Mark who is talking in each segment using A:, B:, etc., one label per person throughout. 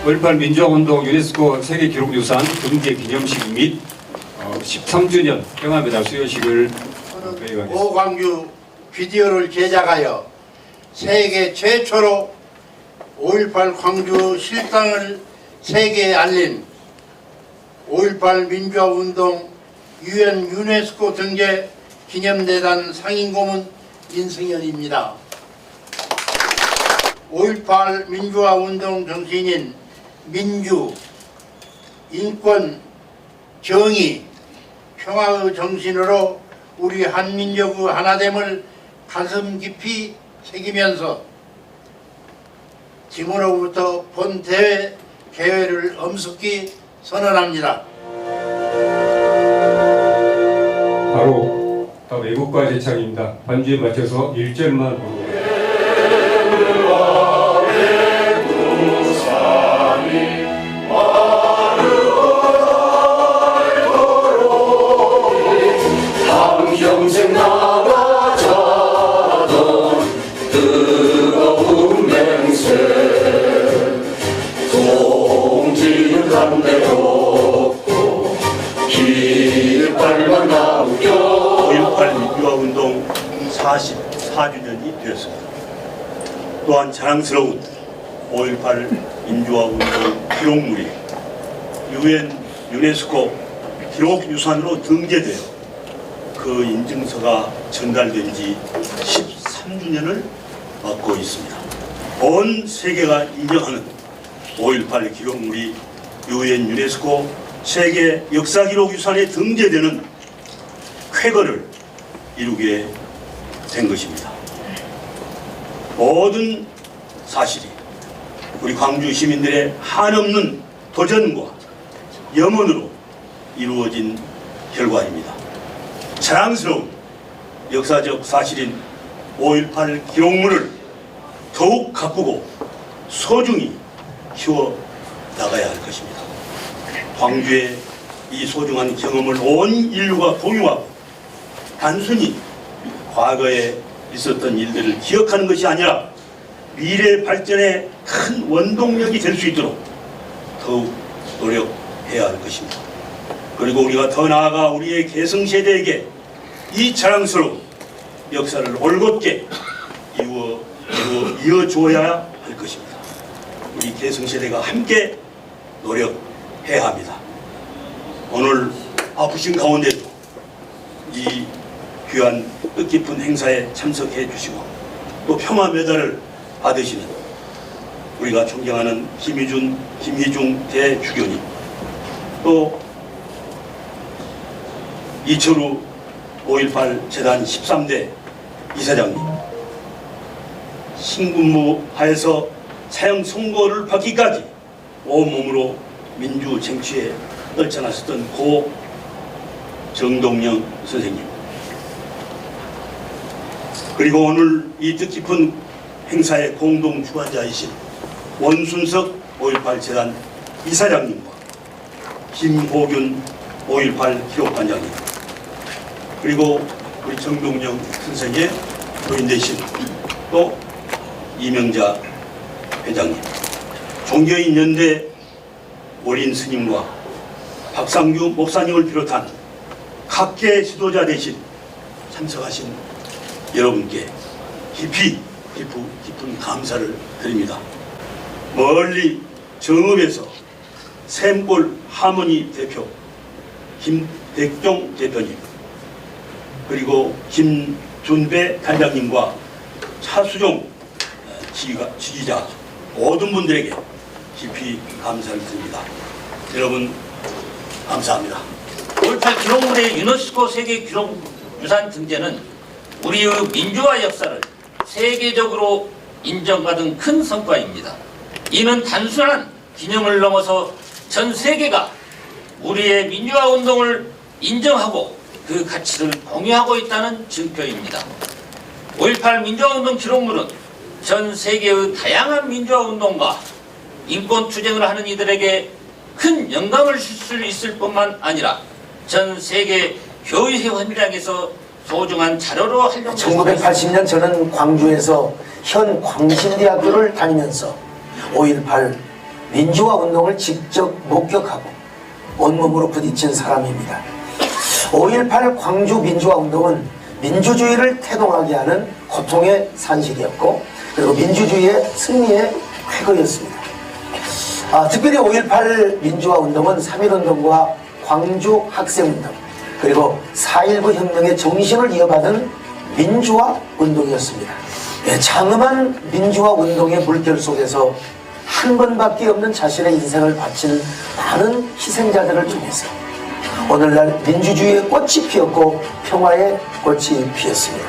A: 5.18 민주화운동 유네스코 세계기록유산 등재 기념식 및 13주년 평화메달 수여식을 개최하겠습니다.
B: 오광규 비디오를 제작하여 세계 최초로 5.18 광주 실상을 세계에 알린 5.18 민주화운동 UN 유네스코 등재 기념대단 상임고문 인승현입니다. 5.18 민주화운동 정신인 민주, 인권, 정의, 평화의 정신으로 우리 한민족의 하나됨을 가슴 깊이 새기면서 지금으로부터 본 대회 개회를 엄숙히 선언합니다.
A: 바로 다음 애국가 제창입니다. 반주에 맞춰서 1절만 부르고
C: 평생 나가자던 뜨거운 맹세 동지는 담대롭고 깃발만 나오겨
D: 5.18 민주화운동 44주년이 되었습니다. 또한 자랑스러운 5.18 민주화운동 기록물이 UN 유네스코 기록유산으로 등재되어 그 인증서가 전달된 지 13주년을 맞고 있습니다. 온 세계가 인정하는 5.18 기록물이 UN 유네스코 세계 역사기록유산에 등재되는 쾌거를 이루게 된 것입니다. 모든 사실이 우리 광주 시민들의 한없는 도전과 염원으로 이루어진 결과입니다. 자랑스러운 역사적 사실인 5.18 기록물을 더욱 가꾸고 소중히 키워나가야 할 것입니다. 광주의 이 소중한 경험을 온 인류가 공유하고 단순히 과거에 있었던 일들을 기억하는 것이 아니라 미래 발전의 큰 원동력이 될 수 있도록 더욱 노력해야 할 것입니다. 그리고 우리가 더 나아가 우리의 계승세대에게 이 자랑스러운 역사를 올곧게 이어주어야 할 것입니다. 우리 계승세대가 함께 노력해야 합니다. 오늘 아프신 가운데도 이 귀한 뜻깊은 행사에 참석해 주시고 또 평화메달을 받으시는 우리가 존경하는 김희중 대주교님, 또 이철우 5.18 재단 13대 이사장님, 신군무하에서 사형 선고를 받기까지 온몸으로 민주 쟁취에 떨쳐나섰던 고 정동영 선생님, 그리고 오늘 이 뜻깊은 행사의 공동 주관자이신 원순석 5.18 재단 이사장님과 김호균 5.18 기록관장님, 그리고 우리 정동영 선생의 부인 되신 또 이명자 회장님, 종교인 연대 원인 스님과 박상규 목사님을 비롯한 각계 지도자 대신 참석하신 여러분께 깊은 감사를 드립니다. 멀리 정읍에서 샘골 하모니 대표 김백종 대표님, 그리고 김준배 단장님과 차수종 지휘자 모든 분들에게 깊이 감사를 드립니다. 여러분 감사합니다.
E: 5.18 기록물의 유네스코 세계 기록유산 등재는 우리의 민주화 역사를 세계적으로 인정받은 큰 성과입니다. 이는 단순한 기념을 넘어서 전 세계가 우리의 민주화 운동을 인정하고 그 가치를 공유하고 있다는 증표입니다. 5.18 민주화 운동 기록물은 전 세계의 다양한 민주화 운동과 인권 투쟁을 하는 이들에게 큰 영감을 줄 수 있을 뿐만 아니라 전 세계 교회 현장에서 소중한 자료로 활용됐습니다.
F: 1980년 저는 광주에서 현 광신대학교를 다니면서 5.18 민주화 운동을 직접 목격하고 온몸으로 부딪힌 사람입니다. 5.18 광주 민주화 운동은 민주주의를 태동하게 하는 고통의 산실이었고, 그리고 민주주의의 승리의 쾌거였습니다. 특별히 5.18 민주화 운동은 3.1운동과 광주 학생운동, 그리고 4.19 혁명의 정신을 이어받은 민주화 운동이었습니다. 장엄한 민주화 운동의 물결 속에서 한 번밖에 없는 자신의 인생을 바친 많은 희생자들을 통해서 오늘날 민주주의의 꽃이 피었고 평화의 꽃이 피었습니다.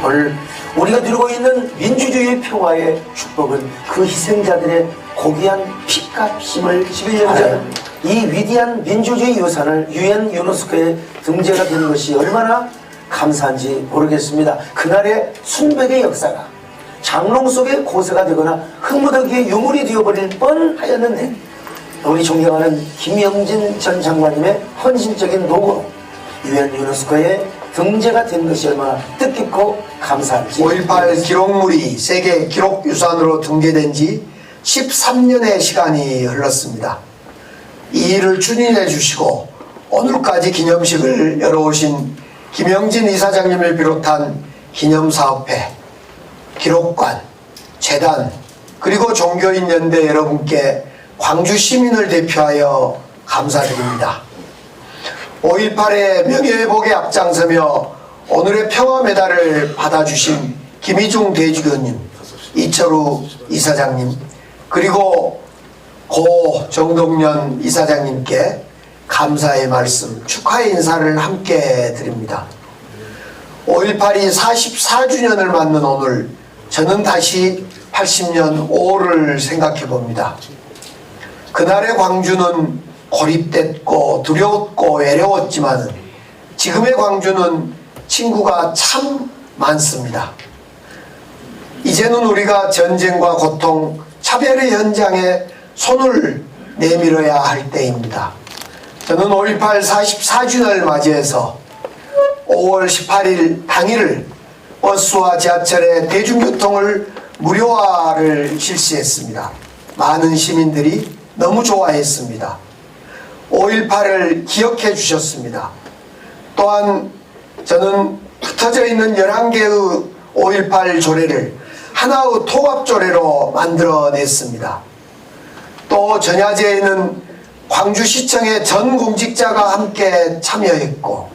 F: 오늘 우리가 누리고 있는 민주주의의 평화의 축복은 그 희생자들의 고귀한 피값임을 11년 전 이 위대한 민주주의 유산을 유엔 유네스코에 등재가 된 것이 얼마나 감사한지 모르겠습니다. 그날의 순백의 역사가 장롱 속의 고세가 되거나 흙무더기의 유물이 되어버릴 뻔하였는데, 우리 존경하는 김영진 전 장관님의 헌신적인 노고로 유엔 유네스코에 등재가 된 것이 얼마나 뜻깊고 감사한지.
G: 5.18 기록물이 세계 기록유산으로 등재된 지 13년의 시간이 흘렀습니다. 이 일을 추진해 주시고 오늘까지 기념식을 열어오신 김영진 이사장님을 비롯한 기념사업회, 기록관, 재단, 그리고 종교인 연대 여러분께 광주 시민을 대표하여 감사드립니다. 5.18의 명예회복에 앞장서며 오늘의 평화 메달을 받아주신 김희중 대주교님, 이철우 이사장님, 그리고 고 정동연 이사장님께 감사의 말씀, 축하의 인사를 함께 드립니다. 5.18이 44주년을 맞는 오늘, 저는 다시 80년 5월을 생각해 봅니다. 그날의 광주는 고립됐고 두려웠고 외로웠지만 지금의 광주는 친구가 참 많습니다. 이제는 우리가 전쟁과 고통, 차별의 현장에 손을 내밀어야 할 때입니다. 저는 5.18 44주년을 맞이해서 5월 18일 당일을 버스와 지하철의 대중교통을 무료화를 실시했습니다. 많은 시민들이 너무 좋아했습니다. 5.18을 기억해 주셨습니다. 또한 저는 흩어져 있는 11개의 5.18 조례를 하나의 통합조례로 만들어냈습니다. 또 전야제에는 광주시청의 전 공직자가 함께 참여했고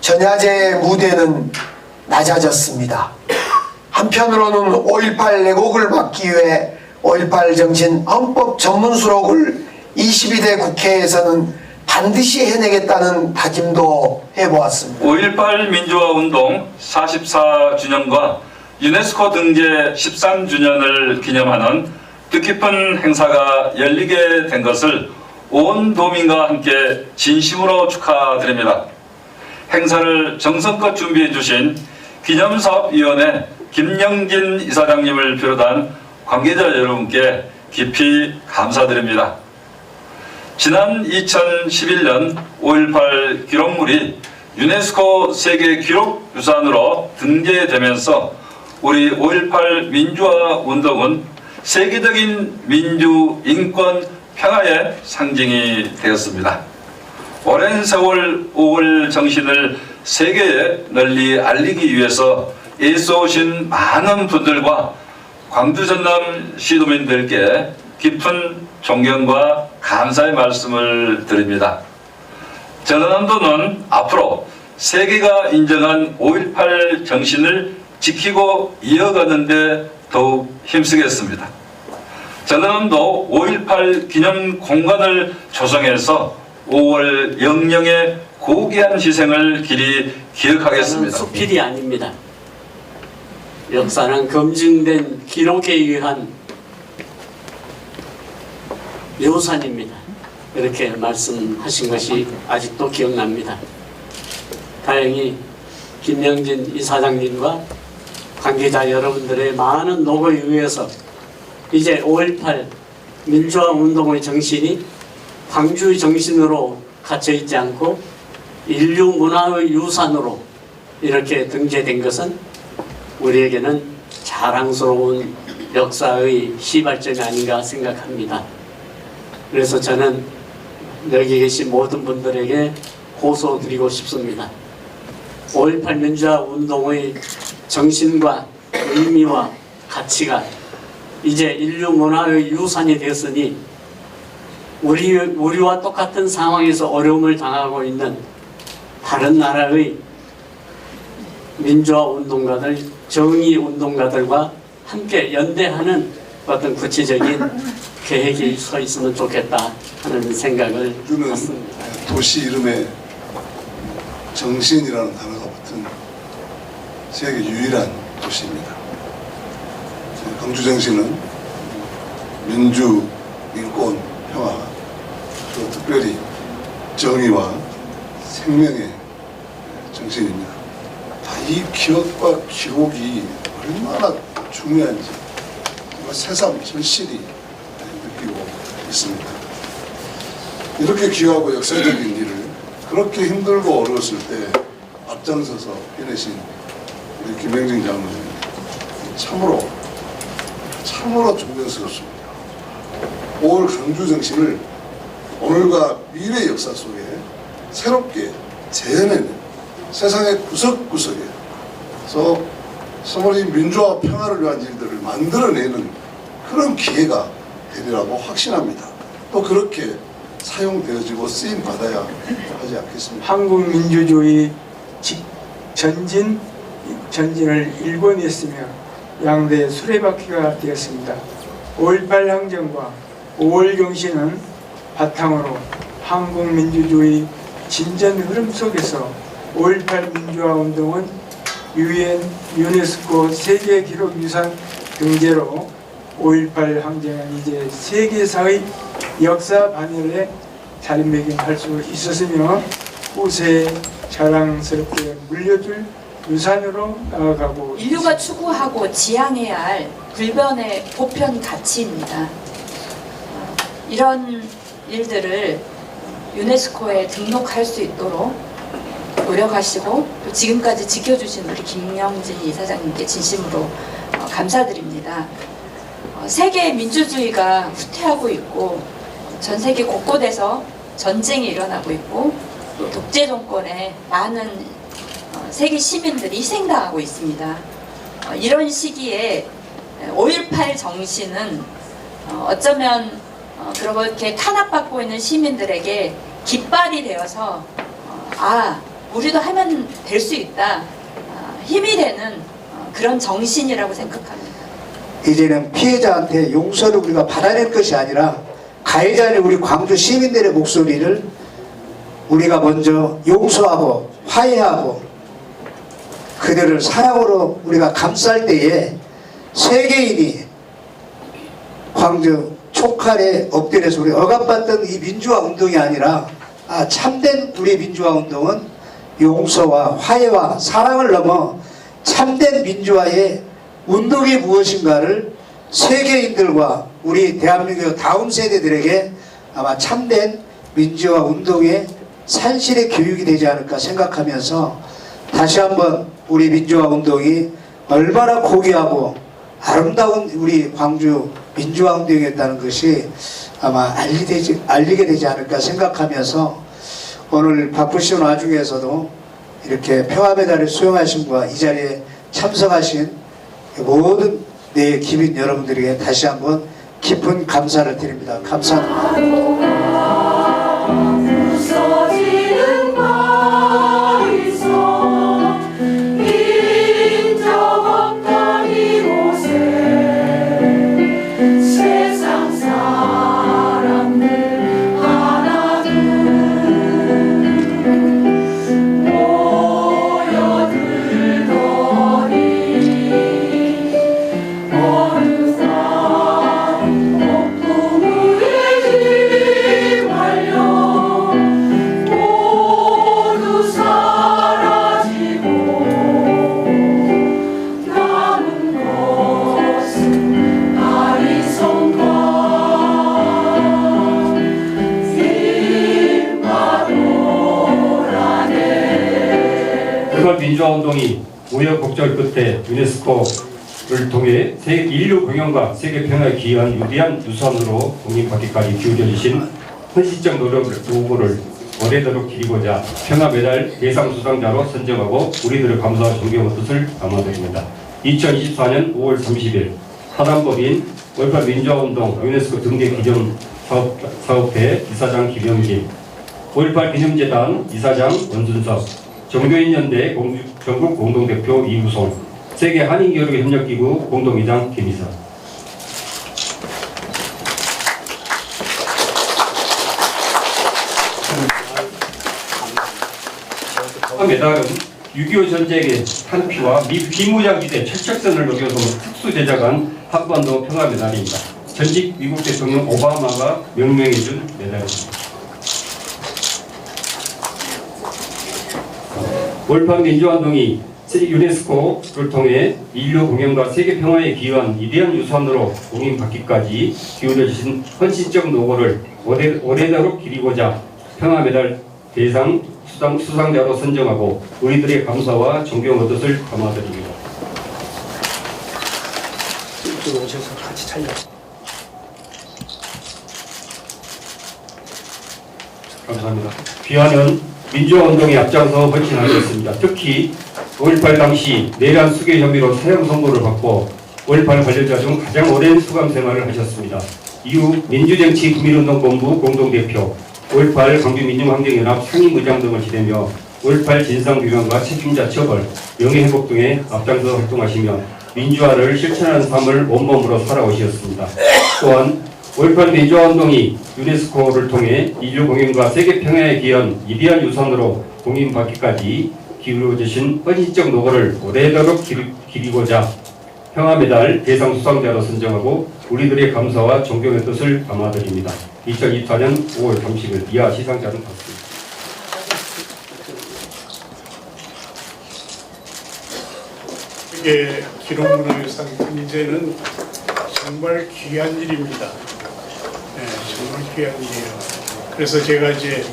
G: 전야제의 무대는 낮아졌습니다. 한편으로는 5.18 내곡을 막기 위해 5.18 정신 헌법 전문 수록을 22대 국회에서는 반드시 해내겠다는 다짐도 해보았습니다.
H: 5.18 민주화 운동 44주년과 유네스코 등재 13주년을 기념하는 뜻깊은 행사가 열리게 된 것을 온 도민과 함께 진심으로 축하드립니다. 행사를 정성껏 준비해 주신 기념사업위원회 김영진 이사장님을 비롯한 관계자 여러분께 깊이 감사드립니다. 지난 2011년 5.18 기록물이 유네스코 세계 기록유산으로 등재되면서 우리 5.18 민주화 운동은 세계적인 민주, 인권, 평화의 상징이 되었습니다. 오랜 세월 5월 정신을 세계에 널리 알리기 위해서 애써오신 많은 분들과 광주 전남 시도민들께 깊은 존경과 감사의 말씀을 드립니다. 전남도는 앞으로 세계가 인정한 5.18 정신을 지키고 이어가는 데 더욱 힘쓰겠습니다. 전남도 5.18 기념 공간을 조성해서 5월 영령의 고귀한 희생을 길이 기억하겠습니다.
I: 수필이 아닙니다. 역사는 검증된 기록에 의한 유산입니다. 이렇게 말씀하신 것이 아직도 기억납니다. 다행히 김영진 이사장님과 관계자 여러분들의 많은 노고에 의해서 이제 5.18 민주화 운동의 정신이 광주의 정신으로 갇혀있지 않고 인류 문화의 유산으로 이렇게 등재된 것은 우리에게는 자랑스러운 역사의 시발점이 아닌가 생각합니다. 그래서 저는 여기 계신 모든 분들에게 호소드리고 싶습니다. 5.18 민주화 운동의 정신과 의미와 가치가 이제 인류 문화의 유산이 되었으니 우리와 똑같은 상황에서 어려움을 당하고 있는 다른 나라의 민주화 운동가들, 정의 운동가들과 함께 연대하는 어떤 구체적인 계획이 서 있으면 좋겠다 하는 생각을 갖습니다.
J: 도시 이름에 정신이라는 단어가 붙은 세계 유일한 도시입니다. 광주 정신은 민주, 인권, 평화, 또 특별히 정의와 생명의 정신입니다. 이 기억과 기록이 얼마나 중요한지 새삼 절실히 느끼고 있습니다. 이렇게 귀하고 역사적인 일을 그렇게 힘들고 어려웠을 때 앞장서서 해내신 우리 김영진 장로님 참으로 존경스럽습니다. 5월 광주 정신을 오늘과 미래의 역사 속에 새롭게 재해내는 세상의 구석구석에서 서머리 민주화 평화를 위한 일들을 만들어내는 그런 기회가 되리라고 확신합니다. 또 그렇게 사용되어지고 쓰임 받아야 하지 않겠습니까?
K: 한국 민주주의 전진을 일궈냈으며 양대의 수레바퀴가 되었습니다. 5.18 항쟁과 5월 경신은 바탕으로 한국 민주주의 진전 흐름 속에서 5.18 민주화 운동은 UN, 유네스코 세계기록유산 등재로 5.18 항쟁은 이제 세계사의 역사 반열에 자리매김할 수 있었으며 후세에 자랑스럽게 물려줄 유산으로 나아가고
L: 인류가
K: 있습니다.
L: 추구하고 지향해야 할 불변의 보편 가치입니다. 이런 일들을 유네스코에 등록할 수 있도록 노력하시고 또 지금까지 지켜주신 우리 김영진 이사장님께 진심으로 감사드립니다. 세계 민주주의가 후퇴하고 있고 전 세계 곳곳에서 전쟁이 일어나고 있고 또 독재 정권에 많은 세계 시민들이 희생당하고 있습니다. 이런 시기에 5.18 정신은 어쩌면 그렇게 탄압받고 있는 시민들에게 깃발이 되어서 우리도 하면 될 수 있다, 힘이 되는 그런 정신이라고 생각합니다.
G: 이제는 피해자한테 용서를 우리가 받아낼 것이 아니라 가해자인 우리 광주 시민들의 목소리를 우리가 먼저 용서하고 화해하고 그들을 사랑으로 우리가 감쌀 때에 세계인이 광주 촉칼에 엎드려서 우리 억압받던 이 민주화 운동이 아니라 참된 우리 민주화 운동은 용서와 화해와 사랑을 넘어 참된 민주화의 운동이 무엇인가를 세계인들과 우리 대한민국 다음 세대들에게 아마 참된 민주화 운동의 산실의 교육이 되지 않을까 생각하면서 다시 한번 우리 민주화 운동이 얼마나 고귀하고 아름다운 우리 광주 민주화 운동이었다는 것이 아마 알리게 되지 않을까 생각하면서 오늘 바쁘신 와중에서도 이렇게 평화메달을 수여하신 분과 이 자리에 참석하신 모든 내 기민 여러분들에게 다시 한번 깊은 감사를 드립니다. 감사합니다.
A: 민주화 운동이 우여곡절 끝에 유네스코 통해 인류 공영과 세계 평화에 기여한 위대한 유산으로 공인받기까지 기울여 주신 헌신적 노고를 오래도록 기리고자 평화 메달 대상 수상자로 선정하고 우리들의 감사와 존경의 뜻을 담아드립니다. 2024년 5월 30일 사단법인 5.18 민주화운동 유네스코 등재 기념 사업회 이사장 김영진, 5.18 기념재단 이사장 원준석, 종교인연대 전국 공동대표 이우송, 세계 한인교류협력기구 공동의장 김희선. 메달은 6.25 전쟁의 탄피와 비무장지대 철책선을 녹여서 특수 제작한 한반도 평화 메달입니다. 전직 미국 대통령 오바마가 명명해준 메달입니다. 5.18 민주화운동이 유네스코를 통해 인류 공영과 세계 평화에 기여한 위대한 유산으로 공인받기까지 기울여주신 헌신적 노고를 오래도록 기리고자 평화 메달 대상 수상자로 선정하고 우리들의 감사와 존경의 뜻을 담아드립니다.
F: 오셔서 같이 촬영.
A: 감사합니다. 귀하는 민주화운동에 앞장서 헌신하셨습니다. 특히 5.18 당시 내란 수괴 혐의로 사형 선고를 받고 5.18 관련자 중 가장 오랜 수감 생활을 하셨습니다. 이후 민주정치국민운동본부 공동대표, 5.18 광주민중항쟁연합 상임의장 등을 지내며 5.18 진상규명과 책임자 처벌, 명예회복 등에 앞장서 활동하시며 민주화를 실천하는 삶을 온몸으로 살아오셨습니다. 또한 5.18 민주화운동이 유네스코를 통해 인류 공영과 세계 평화에 기여한 위대한 유산으로 공인받기까지 기울여주신 헌신적 노고를 오래도록 기리고자 평화메달 대상 수상자로 선정하고 우리들의 감사와 존경의 뜻을 담아드립니다. 2024년 5월 30일 이하 시상자는 받습니다.
M: 세계 기록문화유산 인재는 정말 귀한 일입니다. 네, 정말 귀한 일이에요. 그래서 제가 이제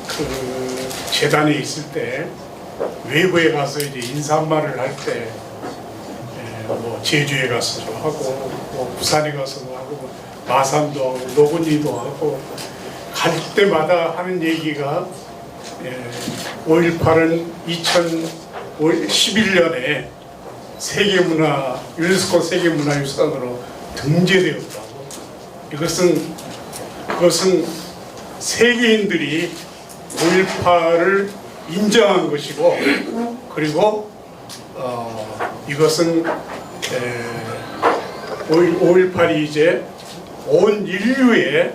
M: 그 재단에 있을 때 외부에 가서 이제 인사말을 할 때 뭐 제주에 가서도 하고 뭐 부산에 가서도 하고 마산도 하고 노건리도 하고 갈 때마다 하는 얘기가 5.18은 2011년에 유네스코 세계문화유산으로 등재되었다고. 그것은 세계인들이 5.18을 인정한 것이고, 그리고 이것은 5.18이 이제 온 인류의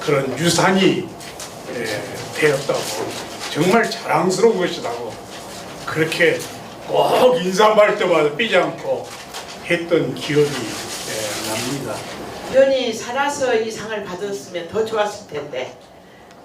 M: 그런 유산이 되었다고, 정말 자랑스러운 것이라고 그렇게 꼭 인사말 때마다 삐지 않고 했던 기억이 납니다.
N: 연이 살아서 이 상을 받았으면 더 좋았을 텐데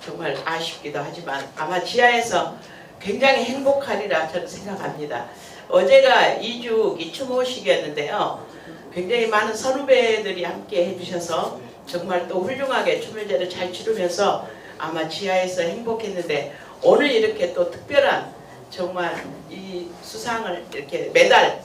N: 정말 아쉽기도 하지만 아마 지하에서 굉장히 행복하리라 저는 생각합니다. 어제가 이주기 추모식이었는데요. 굉장히 많은 선후배들이 함께 해주셔서 정말 또 훌륭하게 추모제를 잘 치르면서 아마 지하에서 행복했는데, 오늘 이렇게 또 특별한 정말 이 수상을 이렇게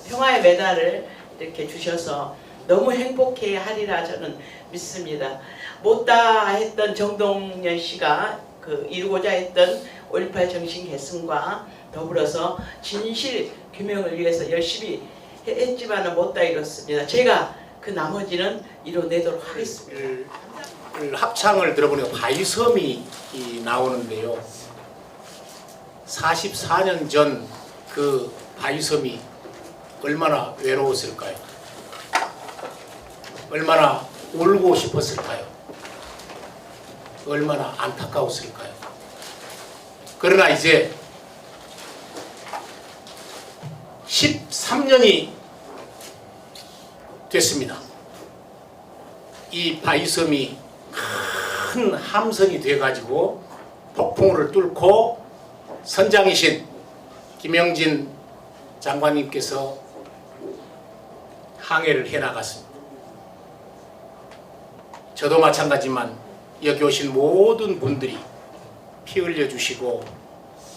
N: 평화의 메달을 이렇게 주셔서 너무 행복해 하리라 저는 믿습니다. 못다 했던 정동연 씨가 이루고자 했던 5.18 정신 계승과 더불어서 진실 규명을 위해서 열심히 했지만은 못다 이뤘습니다. 제가 그 나머지는 이뤄내도록 하겠습니다.
O: 합창을 들어보니까 바위섬이 나오는데요. 44년 전 그 바위섬이 얼마나 외로웠을까요? 얼마나 울고 싶었을까요? 얼마나 안타까웠을까요? 그러나 이제 13년이 됐습니다. 이 바위섬이 큰 함선이 돼가지고 폭풍우를 뚫고 선장이신 김영진 장관님께서 항해를 해나갔습니다. 저도 마찬가지지만 여기 오신 모든 분들이 피 흘려주시고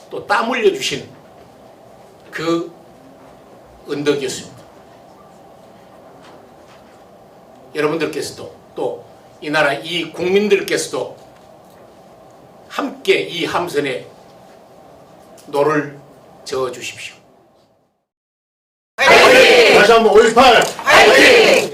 O: 또 땀 흘려주신 그 언덕이었습니다. 여러분들께서도 또 이 나라 이 국민들께서도 함께 이 함선에 노를 저어 주십시오.
B: 다시 한번 5.18